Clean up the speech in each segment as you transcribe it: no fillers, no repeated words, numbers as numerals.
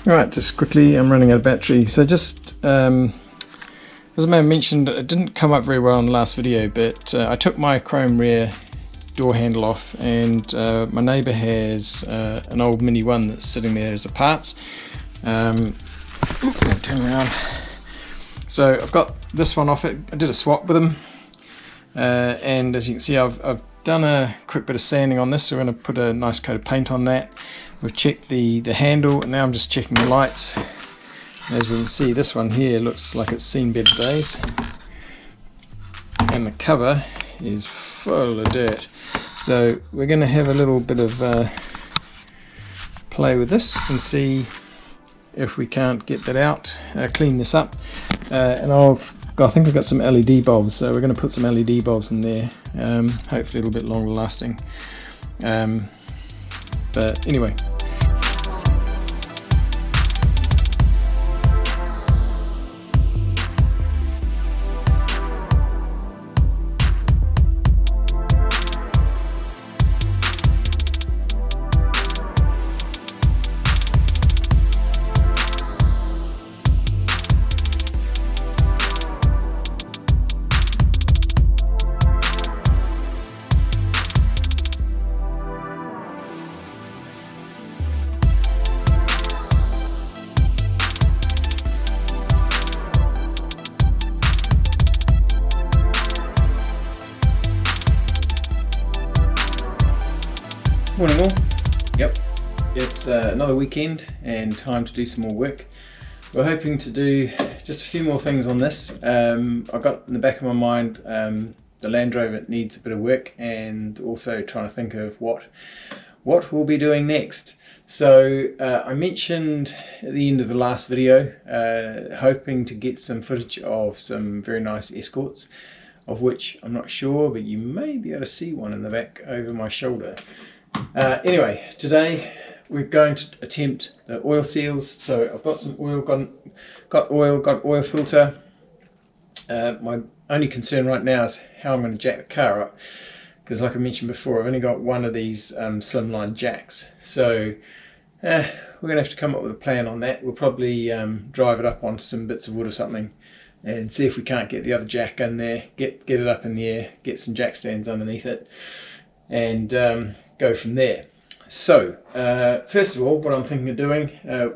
Right, just quickly, I'm running out of battery. So just, as I may have mentioned, it didn't come up very well in the last video, but I took my chrome rear door handle off, and my neighbour has an old Mini 1 that's sitting there as a parts. I'll turn around. So I've got this one off it. I did a swap with him, and as you can see, I've done a quick bit of sanding on this, so we're going to put a nice coat of paint on that. We've checked the handle, and now I'm just checking the lights. As we can see, this one here looks like it's seen better days, and the cover is full of dirt. So we're going to have a little bit of play with this and see if we can't get that out, clean this up, and I think I've got some LED bulbs, so we're going to put some LED bulbs in there, hopefully a little bit longer lasting, but anyway. Morning all. Yep, it's another weekend and time to do some more work. We're hoping to do just a few more things on this. I've got in the back of my mind the Land Rover needs a bit of work, and also trying to think of what we'll be doing next. So I mentioned at the end of the last video hoping to get some footage of some very nice escorts, of which I'm not sure, but you may be able to see one in the back over my shoulder. Anyway, today we're going to attempt the oil seals. So I've got some oil, got oil filter. My only concern right now is how I'm going to jack the car up, because like I mentioned before, I've only got one of these slimline jacks. So we're going to have to come up with a plan on that. We'll probably drive it up onto some bits of wood or something and see if we can't get the other jack in there, get it up in the air, get some jack stands underneath it, and go from there. So first of all, what I'm thinking of doing,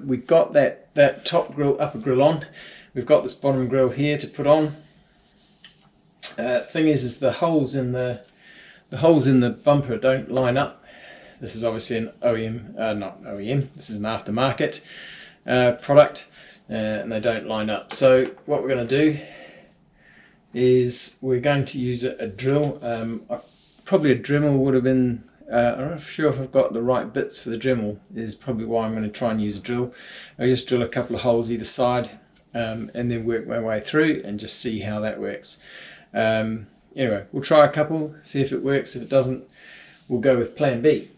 we've got that top grill, upper grill on. We've got this bottom grill here to put on. Thing is the holes in the bumper don't line up. This is obviously an OEM, not OEM. This is an aftermarket product, and they don't line up. So what we're going to do is we're going to use a drill. Probably a Dremel would have been, I'm not sure if I've got the right bits for the Dremel, is probably why I'm going to try and use a drill. I'll just drill a couple of holes either side, and then work my way through and just see how that works. Anyway, we'll try a couple, see if it works. If it doesn't, we'll go with plan B.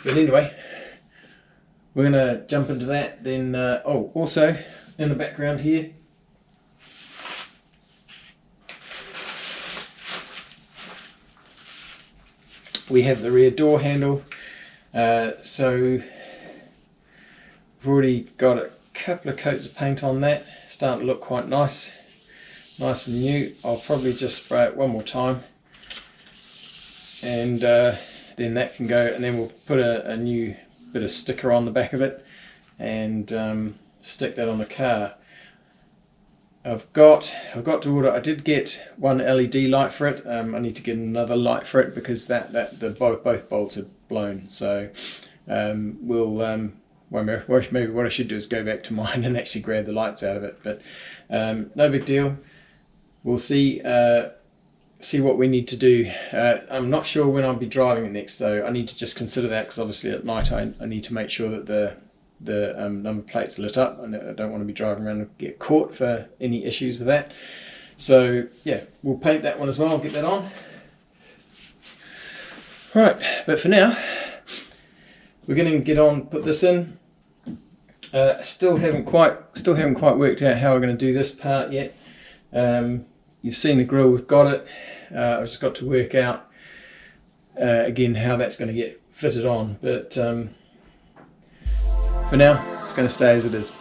But anyway, we're going to jump into that. Then, also in the background here, we have the rear door handle. So we've already got a couple of coats of paint on that, starting to look quite nice and new. I'll probably just spray it one more time, and then that can go, and then we'll put a new bit of sticker on the back of it and stick that on the car. I've got to order. I did get one LED light for it. I need to get another light for it because both bolts are blown. So well, maybe what I should do is go back to mine and actually grab the lights out of it. But no big deal. We'll see what we need to do. I'm not sure when I'll be driving it next, so I need to just consider that, because obviously at night I need to make sure that the number plate's lit up, and I don't want to be driving around and get caught for any issues with that. So yeah, we'll paint that one as well. I'll get that on. Right, but for now we're going to get on, put this in. Still haven't quite worked out how we're going to do this part yet. You've seen the grill, we've got it. I've just got to work out again how that's going to get fitted on, but for now, It's going to stay as it is.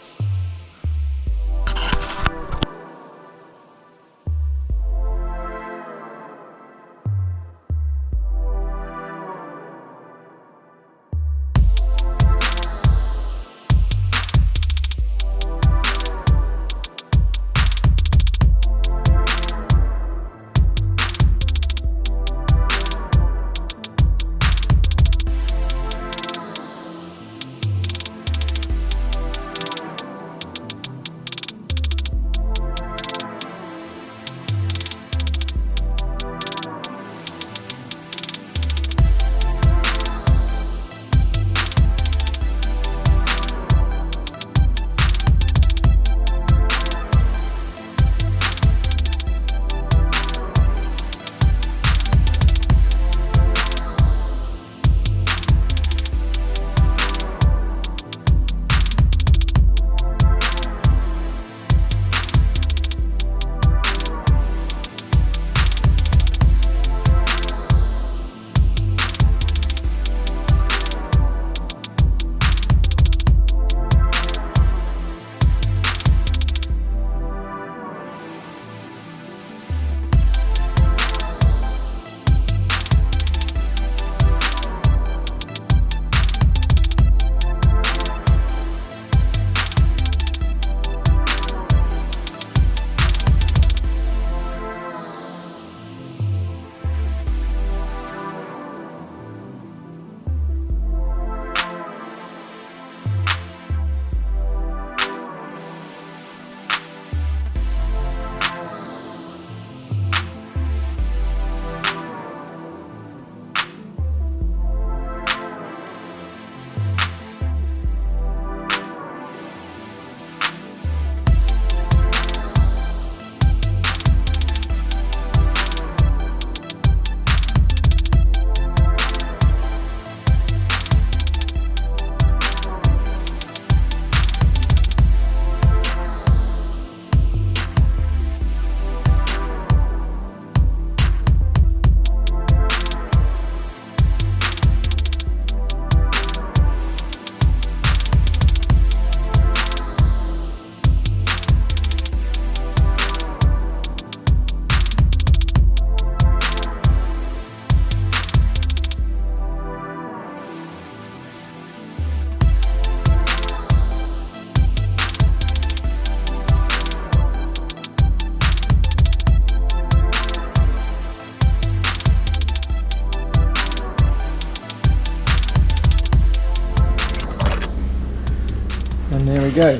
And there we go.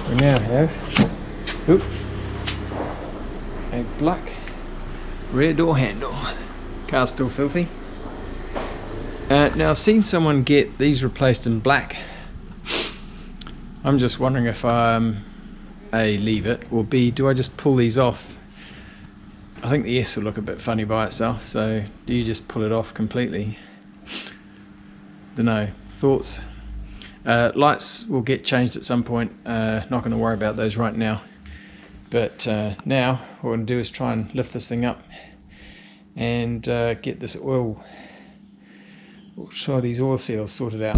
We now have a black rear door handle. Car's still filthy. Now I've seen someone get these replaced in black. I'm just wondering if A, leave it, or B, do I just pull these off? I think the S will look a bit funny by itself, so do you just pull it off completely? Dunno. Thoughts? Lights will get changed at some point. Not going to worry about those right now. But now what we're going to do is try and lift this thing up and get this oil, we'll try these oil seals sorted out.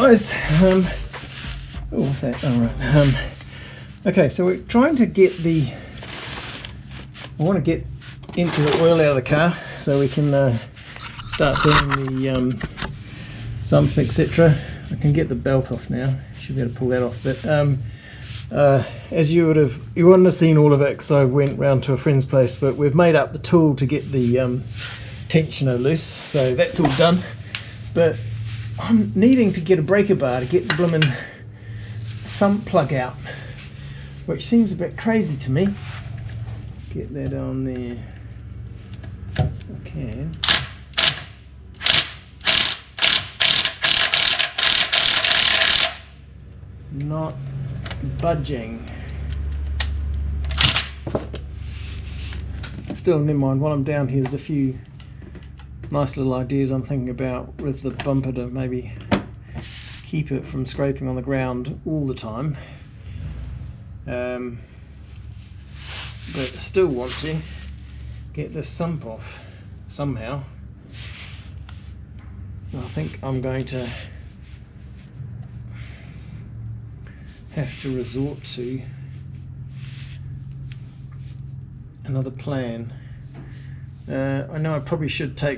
guys. Oh, what's that? Oh, right. Okay, so we're trying to get I want to get into the oil out of the car so we can start doing the sump, etc. I can get the belt off now. Should be able to pull that off. But as you wouldn't have seen all of it because I went round to a friend's place. But we've made up the tool to get the tensioner loose, so that's all done. But I'm needing to get a breaker bar to get the blooming sump plug out, which seems a bit crazy to me. Get that on there. I can. Not budging. Still, never mind. While I'm down here, there's a few nice little ideas I'm thinking about with the bumper to maybe keep it from scraping on the ground all the time. But I still want to get this sump off somehow. I think I'm going to have to resort to another plan. I know I probably should put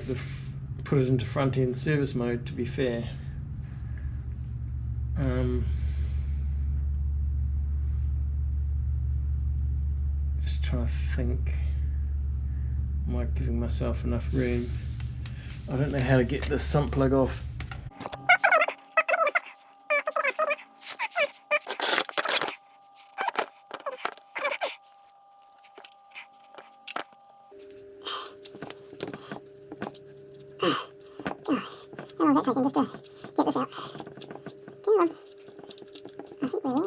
it into front end service mode, to be fair. Just trying to think, am I giving myself enough room? I don't know how to get this sump plug off. How long is that taking just to get this out? Come on. I think we're there.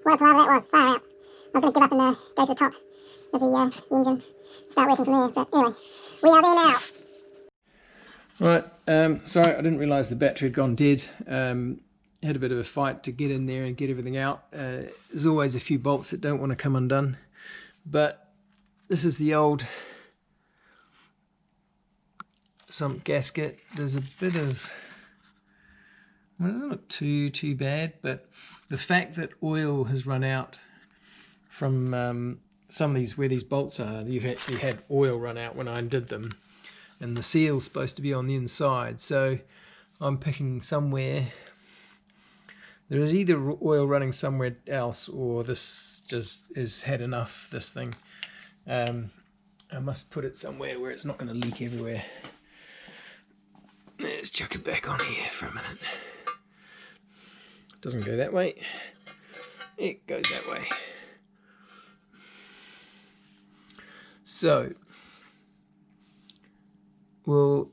What a palaver that was, far out. I was going to give up and go to the top of the engine, start working from there, but anyway, we are there now. Right, sorry, I didn't realise the battery had gone dead. Had a bit of a fight to get in there and get everything out. There's always a few bolts that don't want to come undone, but this is the old sump gasket. There's a bit of, well, it doesn't look too bad, but the fact that oil has run out from some of these, where these bolts are, you've actually had oil run out when I undid them, and the seal's supposed to be on the inside, so I'm picking somewhere. There is either oil running somewhere else, or this just has had enough, this thing. I must put it somewhere where it's not going to leak everywhere. Let's chuck it back on here for a minute. It doesn't go that way. It goes that way. So we'll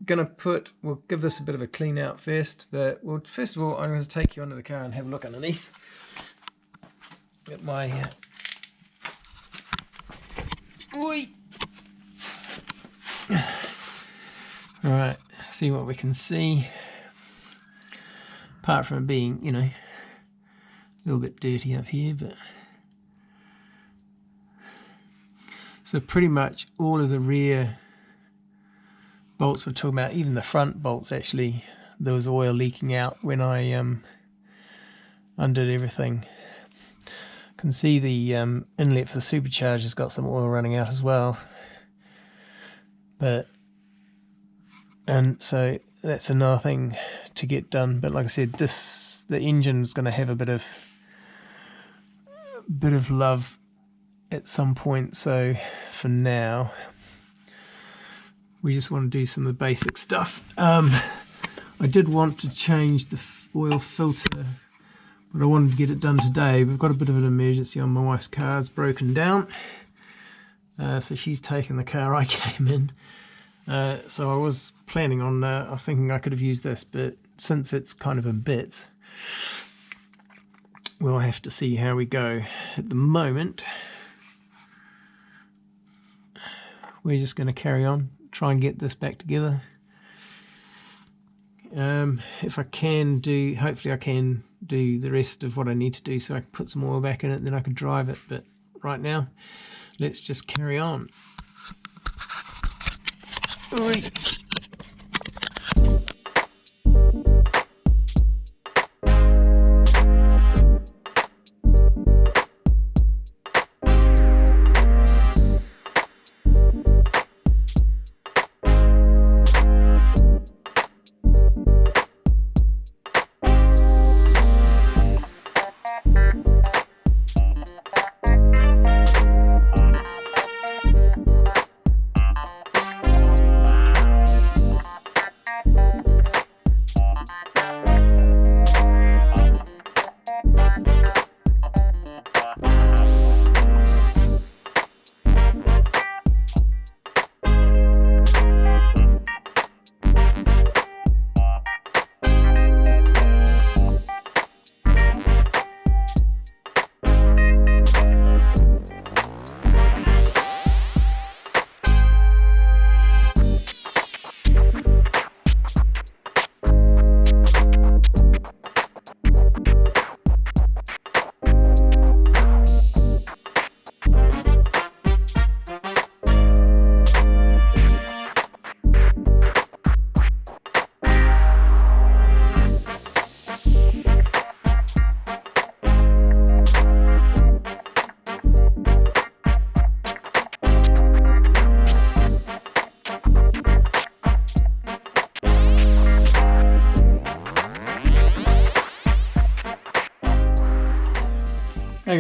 give this a bit of a clean out first, but first of all I'm going to take you under the car and have a look underneath at my Alright, see what we can see. Apart from it being, you know, a little bit dirty up here, but so pretty much all of the rear bolts we're talking about, even the front bolts, actually there was oil leaking out when I undid everything. Can see the inlet for the supercharger has got some oil running out as well, and so that's another thing to get done. But like I said, the engine's going to have a bit of love at some point, so for now we just want to do some of the basic stuff. I did want to change the oil filter, but I wanted to get it done today. We've got a bit of an emergency on my wife's car. It's broken down, so she's taken the car I came in. So I was planning on, I was thinking I could have used this, but since it's kind of in bits, we'll have to see how we go. At the moment, we're just going to carry on, try and get this back together. If I can do, hopefully I can do the rest of what I need to do so I can put some oil back in it, then I can drive it. But right now, let's just carry on. Oi.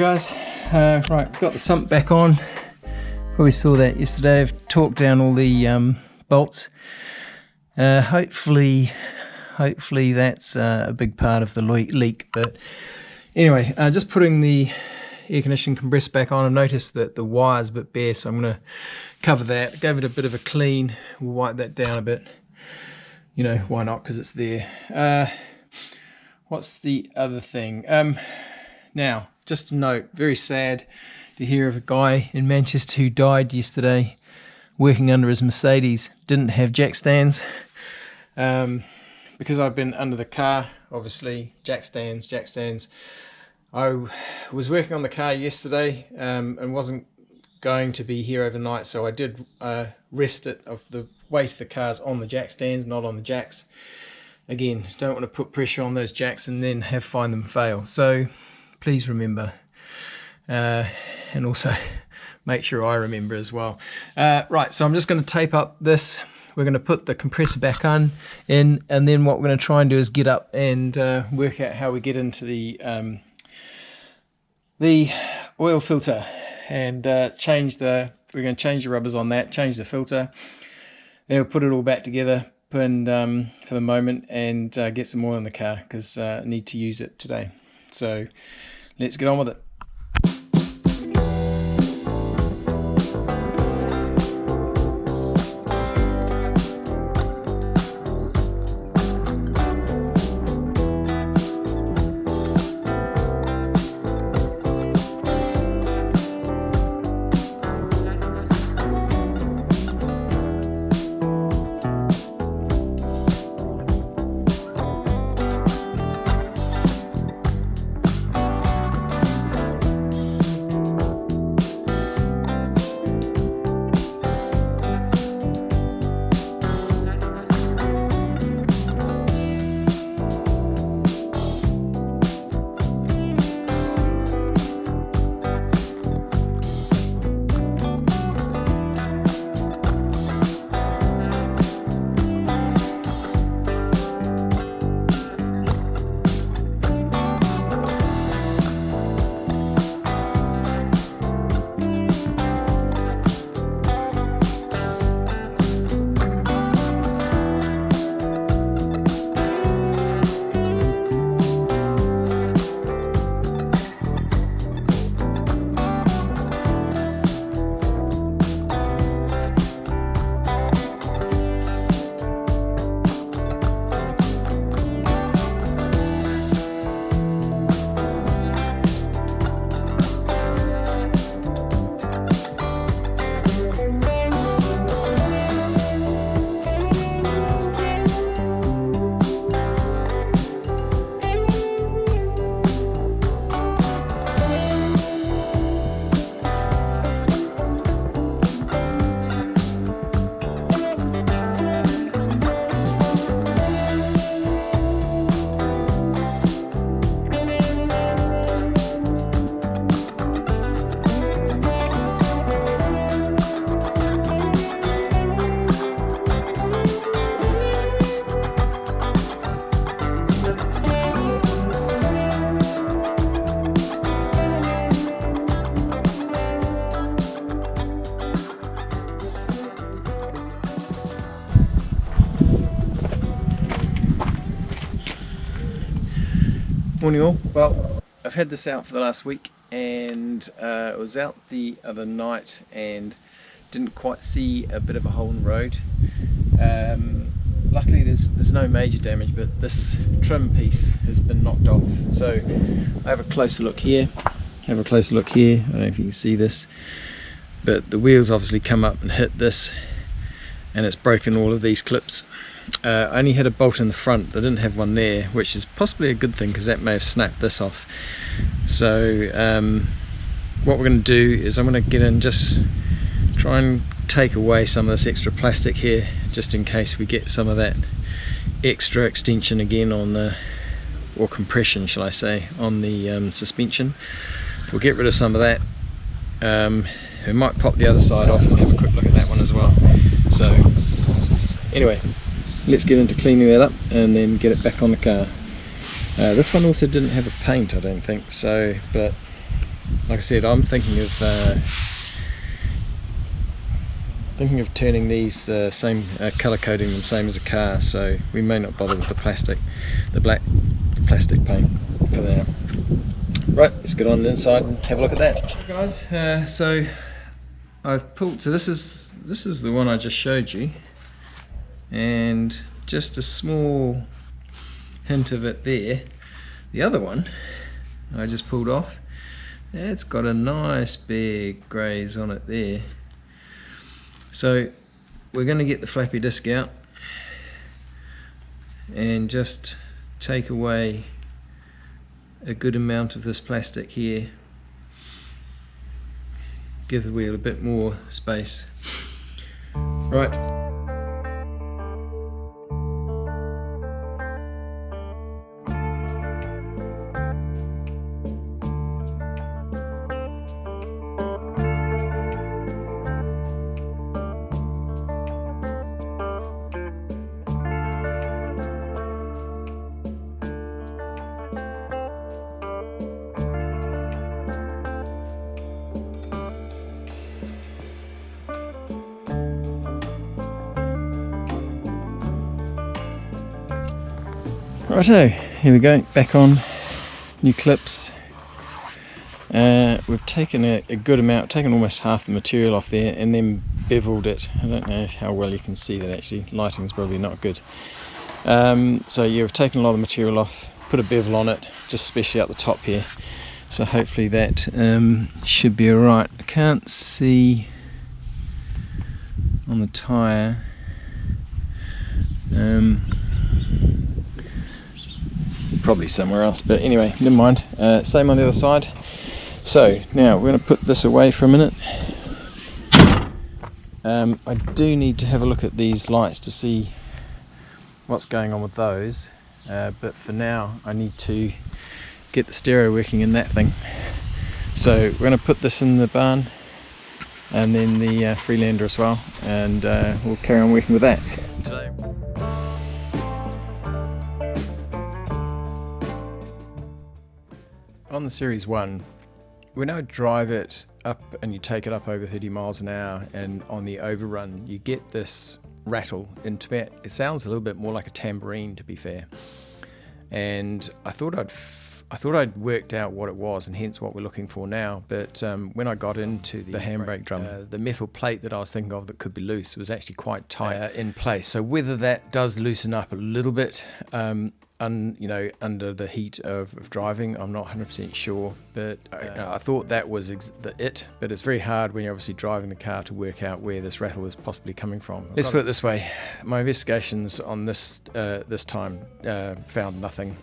guys, right, got the sump back on. Probably saw that yesterday. I've torqued down all the bolts. Hopefully that's a big part of the leak. But anyway, just putting the air conditioning compressor back on. I noticed that the wire's a bit bare, so I'm going to cover that. Gave it a bit of a clean. We'll wipe that down a bit. You know, why not? Because it's there. What's the other thing? Now, just a note, very sad to hear of a guy in Manchester who died yesterday working under his Mercedes. Didn't have jack stands. Because I've been under the car, obviously, jack stands. I was working on the car yesterday and wasn't going to be here overnight, so I did rest it of the weight of the cars on the jack stands, not on the jacks. Again, don't want to put pressure on those jacks and then find them fail. So please remember, and also make sure I remember as well. Right, so I'm just going to tape up this. We're going to put the compressor back in, and then what we're going to try and do is get up and work out how we get into the oil filter and we're going to change the rubbers on that, change the filter. Then we'll put it all back together and for the moment, and get some oil in the car because I need to use it today. So let's get on with it. Morning all. Well, I've had this out for the last week, and I was out the other night and didn't quite see a bit of a hole in the road. Luckily there's no major damage, but this trim piece has been knocked off. So I have a closer look here. I don't know if you can see this, but the wheels obviously come up and hit this, and it's broken all of these clips. I only had a bolt in the front. I didn't have one there, which is possibly a good thing because that may have snapped this off. So what we're going to do is I'm going to get in, just try and take away some of this extra plastic here, just in case we get some of that extra extension again on the, or compression shall I say, on the suspension. We'll get rid of some of that. We might pop the other side off and have a quick look at that one as well. So anyway, let's get into cleaning that up and then get it back on the car. This one also didn't have a paint, I don't think, so, but like I said, I'm thinking of turning these same colour coding them same as a car, so we may not bother with the plastic, the plastic paint for now. Right, let's get on the inside and have a look at that. Right, guys, so I've pulled, so this is the one I just showed you, and just a small hint of it there. The other one I just pulled off, it's got a nice big graze on it there. So we're going to get the flappy disc out and just take away a good amount of this plastic here, give the wheel a bit more space. Right. Righto, here we go, back on, new clips. We've taken a good amount, taken almost half the material off there and then beveled it. I don't know how well you can see that actually, lighting's probably not good. So yeah, we've taken a lot of material off, put a bevel on it, just especially at the top here. So hopefully that should be alright. I can't see on the tyre. Probably somewhere else, but anyway, never mind. Same on the other side. So now we're going to put this away for a minute. I do need to have a look at these lights to see what's going on with those, but for now I need to get the stereo working in that thing. So we're going to put this in the barn and then the Freelander as well, and we'll carry on working with that today. On the Series 1, when I drive it up and you take it up over 30 miles an hour, and on the overrun you get this rattle in Tibet. It sounds a little bit more like a tambourine, to be fair, and I thought I'd worked out what it was, and hence what we're looking for now. But when I got into the handbrake drum, the metal plate that I was thinking of that could be loose was actually quite tight in place. So whether that does loosen up a little bit, under the heat of driving, I'm not 100% sure, but I thought that was it. But it's very hard when you're obviously driving the car to work out where this rattle is possibly coming from. Let's put it this way, my investigations on this time found nothing.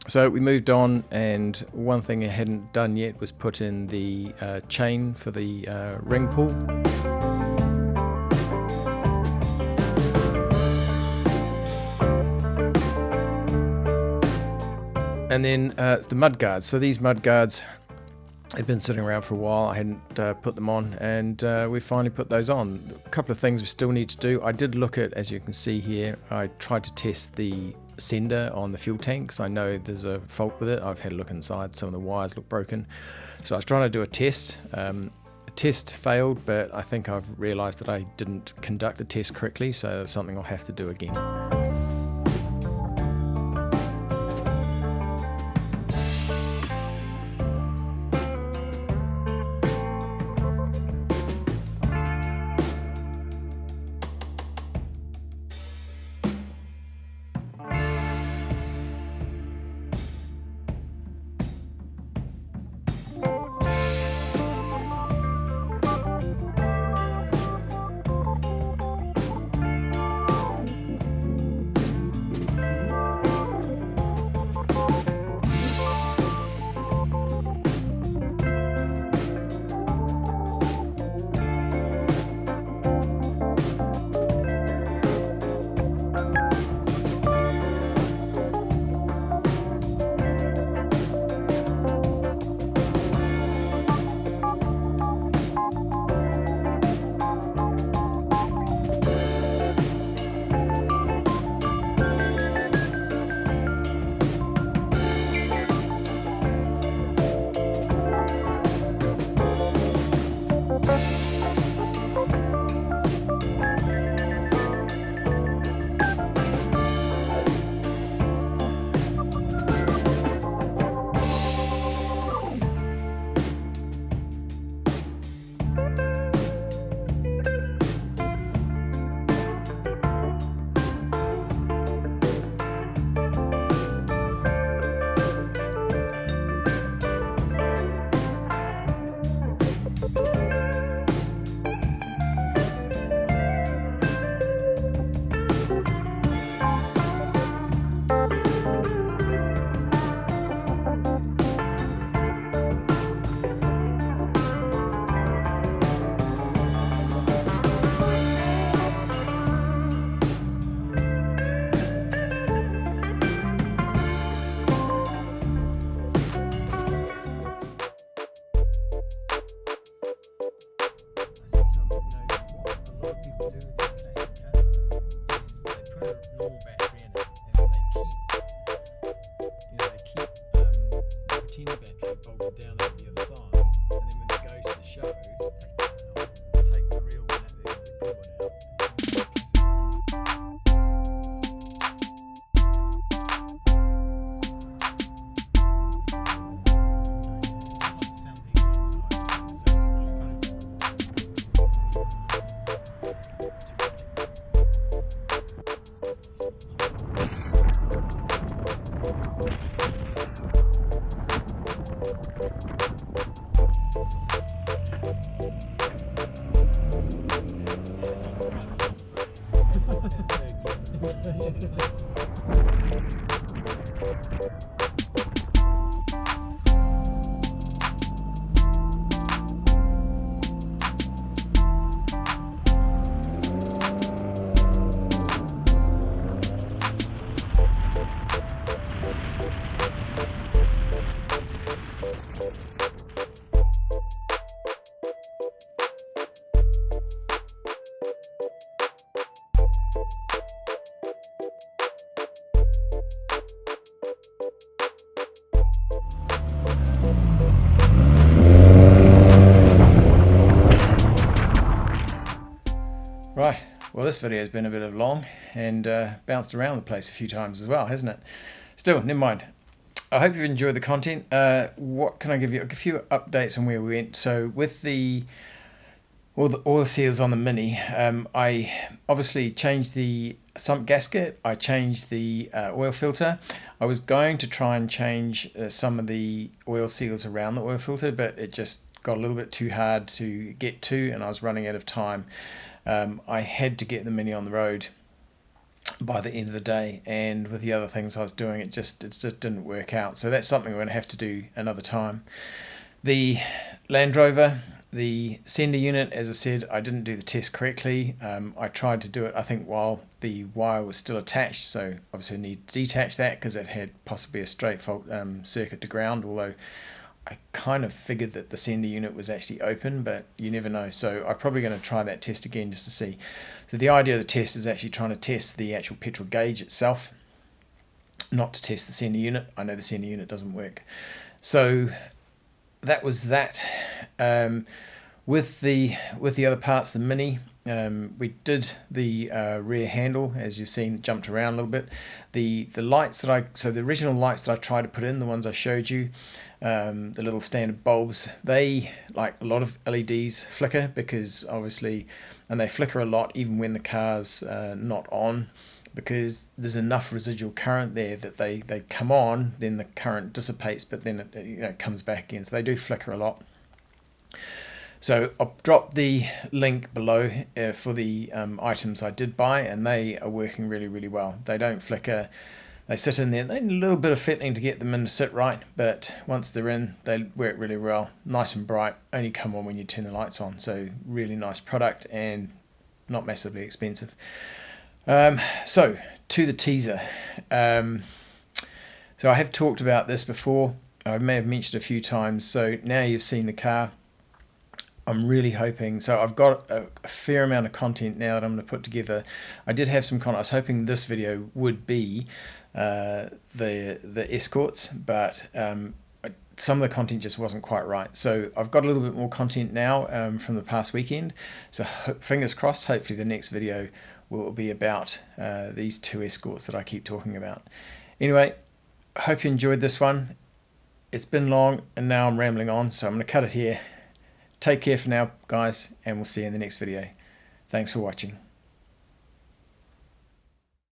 So we moved on, and one thing I hadn't done yet was put in the chain for the ring pull. And then the mud guards. So these mud guards had been sitting around for a while. I hadn't put them on, and we finally put those on. A couple of things we still need to do. I did look at, as you can see here, I tried to test the sender on the fuel tank because I know there's a fault with it. I've had a look inside, some of the wires look broken. So I was trying to do a test. The test failed, but I think I've realised that I didn't conduct the test correctly, so it's something I'll have to do again. Right, well this video has been a bit of long and bounced around the place a few times as well, hasn't it? Still, never mind. I hope you've enjoyed the content. What can I give you? I'll give you updates on where we went. So with the oil seals on the Mini, I obviously changed the sump gasket, I changed the oil filter. I was going to try and change some of the oil seals around the oil filter, but it just got a little bit too hard to get to and I was running out of time. I had to get the Mini on the road by the end of the day, and with the other things I was doing, it just didn't work out. So that's something we're going to have to do another time. The Land Rover, the sender unit, as I said, I didn't do the test correctly. I tried to do it, I think, while the wire was still attached, so obviously I need to detach that because it had possibly a straight fault circuit to ground, although I kind of figured that the sender unit was actually open, but you never know. So I'm probably going to try that test again just to see. So the idea of the test is actually trying to test the actual petrol gauge itself, not to test the sender unit. I know the sender unit doesn't work. So that was that. With the other parts, the Mini, we did the rear handle, as you've seen, it jumped around a little bit. The lights that so the original lights that I tried to put in, the ones I showed you, the little standard bulbs, they, like a lot of LEDs, flicker because obviously, and they flicker a lot even when the car's not on, because there's enough residual current there that they come on, then the current dissipates, but then it comes back again. So they do flicker a lot. So I'll drop the link below for the items I did buy, and they are working really, really well. They don't flicker. They sit in there. They need a little bit of fiddling to get them in to sit right, but once they're in, they work really well. Nice and bright, only come on when you turn the lights on. So really nice product and not massively expensive. So to the teaser. So I have talked about this before. I may have mentioned a few times. So now you've seen the car. I'm really hoping, so I've got a fair amount of content now that I'm going to put together. I did have some content. I was hoping this video would be the escorts, but some of the content just wasn't quite right. So I've got a little bit more content now from the past weekend. So fingers crossed, hopefully the next video will be about these two escorts that I keep talking about. Anyway, I hope you enjoyed this one. It's been long and now I'm rambling on, so I'm going to cut it here. Take care for now, guys, and we'll see you in the next video. Thanks for watching.